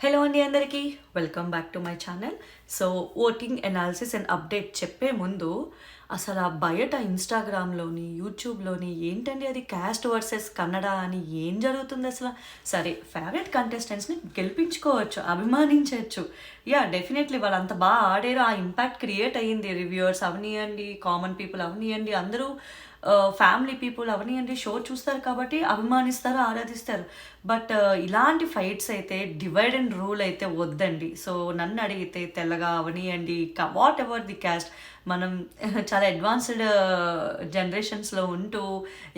Hello అండి అందరికీ welcome back to my channel. So voting analysis and update చెప్పే ముందు అసలు ఆ బయట ఇన్స్టాగ్రామ్లోని యూట్యూబ్లోని ఏంటండి అది క్యాస్ట్ వర్సెస్ కన్నడ అని ఏం జరుగుతుంది అసలు? సరే, ఫేవరెట్ కంటెస్టెంట్స్ని గెలిపించుకోవచ్చు, అభిమానించవచ్చు. డెఫినెట్లీ వాళ్ళంత బాగా ఆడారు, ఆ ఇంపాక్ట్ క్రియేట్ అయ్యింది. రివ్యూవర్స్ అవనియండి, కామన్ పీపుల్ అవనియండి, అందరూ ఫ్యామిలీ పీపుల్ అవనియండి షో చూస్తారు కాబట్టి అభిమానిస్తారు, ఆరాధిస్తారు. బట్ ఇలాంటి ఫైట్స్ అయితే డివైడ్ అండ్ రూల్ అయితే వద్దండి. సో నన్ను అడిగితే తెల్లగా అవనియండి, వాట్ ఎవర్ ది క్యాస్ట్, మనం చాలా అడ్వాన్స్డ్ జనరేషన్స్లో ఉంటూ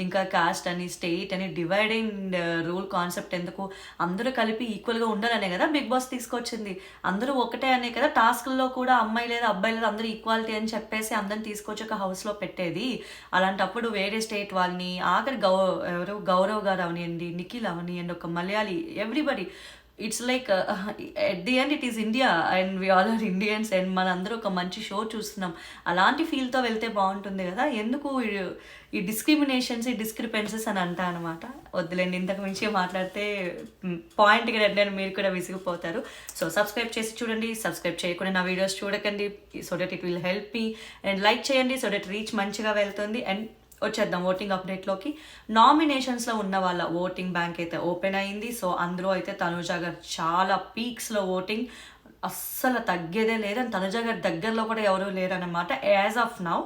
ఇంకా కాస్ట్ అని స్టేట్ అని డివైడ్ అండ్ రూల్ కాన్సెప్ట్ ఎందుకు? అందరూ కలిపి ఈక్వల్గా ఉండాలనే కదా బిగ్ బాస్ తీసుకొచ్చింది. అందరూ ఒకటే అనే కదా టాస్క్ల్లో కూడా అమ్మాయి లేదా అబ్బాయి లేదా అందరూ ఈక్వాలిటీ అని చెప్పేసి అందరిని తీసుకొచ్చి ఒక హౌస్లో పెట్టేది. అలాంటప్పుడు వేరే స్టేట్ వాళ్ళని ఆఖరి గౌరవ్ గారు అవనియండి, నిఖిల్ అవనియండి, ఒక Malayali, everybody, it's like at the end it is India and we all are Indians and మనందరూ ఒక మంచి షో చూస్తున్నాం. అలాంటి ఫీల్తో వెళ్తే బాగుంటుంది కదా. ఎందుకు ఈ డిస్క్రిమినేషన్స్, ఈ డిస్క్రిపెన్సెస్ అని అంటా అనమాట. వద్దులేండి, ఇంతకు మించి మాట్లాడితే పాయింట్కి నేను మీరు కూడా విసిగిపోతారు. సో సబ్స్క్రైబ్ చేసి చూడండి, సబ్స్క్రైబ్ చేయకుండా నా వీడియోస్ చూడకండి, so that it will help me. And like చేయండి సో దట్ రీచ్ మంచిగా వెళ్తుంది. అండ్ వచ్చేద్దాం ఓటింగ్ అప్డేట్లోకి. నామినేషన్స్లో ఉన్న వాళ్ళ ఓటింగ్ బ్యాంక్ అయితే ఓపెన్ అయింది. సో అందులో అయితే తనుజ గారు చాలా పీక్స్లో ఓటింగ్, అస్సలు తగ్గేదే లేదని, తనుజ గారి దగ్గరలో కూడా ఎవరూ లేరనమాట. యాజ్ ఆఫ్ నౌ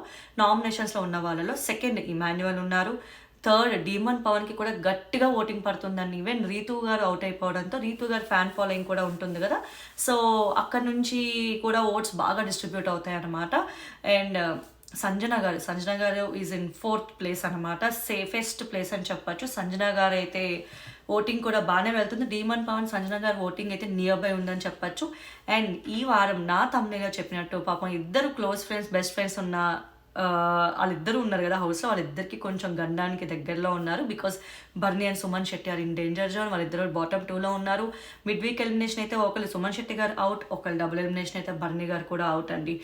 నామినేషన్స్లో ఉన్న వాళ్ళలో సెకండ్ ఇమాన్యువల్ ఉన్నారు, థర్డ్ డీమన్ పవన్కి కూడా గట్టిగా ఓటింగ్ పడుతుందండి. ఈవెన్ రీతు గారు అవుట్ అయిపోవడంతో, రీతు గారు ఫ్యాన్ ఫాలోయింగ్ కూడా ఉంటుంది కదా, సో అక్కడ నుంచి కూడా ఓట్స్ బాగా డిస్ట్రిబ్యూట్ అవుతాయి అన్నమాట. అండ్ సంజన గారు ఈజ్ ఇన్ 4th ప్లేస్ అనమాట, సేఫెస్ట్ ప్లేస్ అని చెప్పచ్చు. సంజన గారు అయితే ఓటింగ్ కూడా బాగానే వెళ్తుంది. డీమన్ పవన్, సంజన గారు ఓటింగ్ అయితే నియర్ బై ఉందని చెప్పచ్చు. అండ్ ఈ వారం నా తమ్మునిగా చెప్పినట్టు పాపం ఇద్దరు క్లోజ్ ఫ్రెండ్స్, బెస్ట్ ఫ్రెండ్స్ ఉన్న వాళ్ళిద్దరూ ఉన్నారు కదా హౌస్లో, వాళ్ళిద్దరికి కొంచెం గండానికి దగ్గరలో ఉన్నారు. Because Bharani and Suman Shetty are in danger zone. వాళ్ళిద్దరు బాటమ్ 2లో ఉన్నారు. మిడ్ వీక్ ఎలిమినేషన్ అయితే ఒకళ్ళు సుమన్ శెట్టి గారు అవుట్, ఒకళ్ళు డబుల్ ఎలిమినేషన్ అయితే బర్నీ గారు కూడా అవుట్ అండి.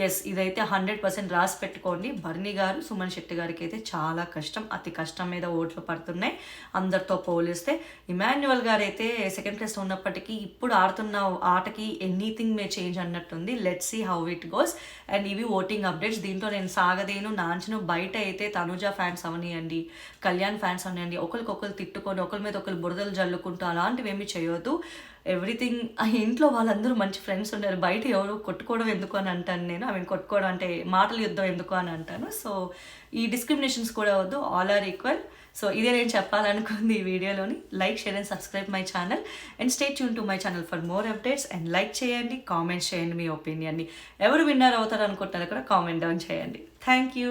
ఎస్, ఇదైతే 100% రాసి పెట్టుకోండి. బర్నీ గారు, సుమన్ శెట్టి గారికి అయితే చాలా కష్టం, అతి కష్టం మీద ఓట్లు పడుతున్నాయి అందరితో పోలిస్తే. ఇమాన్యువల్ గారు అయితే సెకండ్ ప్లేస్లో ఉన్నప్పటికీ ఇప్పుడు ఆడుతున్న ఆటకి ఎనీథింగ్ మే చేంజ్ అన్నట్టుంది. Let's see how it goes. And ఇవి ఓటింగ్ అప్డేట్స్. దీంట్లో నేను సాగదేను నాంచను. బయట అయితే తనుజ ఫ్యాన్స్ అవనియండి, కళ్యాణ్ ఫ్యాన్స్ అవనియండి, ఒకరికొకరు తిట్టుకొని ఒకరి మీద ఒకరు బురదలు జల్లుకుంటూ అలాంటివి ఏమీ చేయొద్దు. ఎవ్రీథింగ్, ఇంట్లో వాళ్ళందరూ మంచి ఫ్రెండ్స్ ఉన్నారు, బయట ఎవరు కొట్టుకోవడం ఎందుకు అని అంటాను నేను. కొట్టుకోవడం అంటే మాటల యుద్ధం ఎందుకు అని అంటాను. సో ఈ డిస్క్రిమినేషన్స్ కూడా వద్దు, ఆల్ ఆర్ ఈక్వల్. సో ఇదే నేను చెప్పాలనుకుంది ఈ వీడియోలోని. Like, share and subscribe my channel and stay tune to my channel for more updates. And like చేయండి, కామెంట్స్ చేయండి, మీ ఒపీనియన్ని ఎవరు విన్నర్ అవుతారు అనుకుంటున్నారో కూడా కామెంట్ డౌన్ చేయండి. Thank you.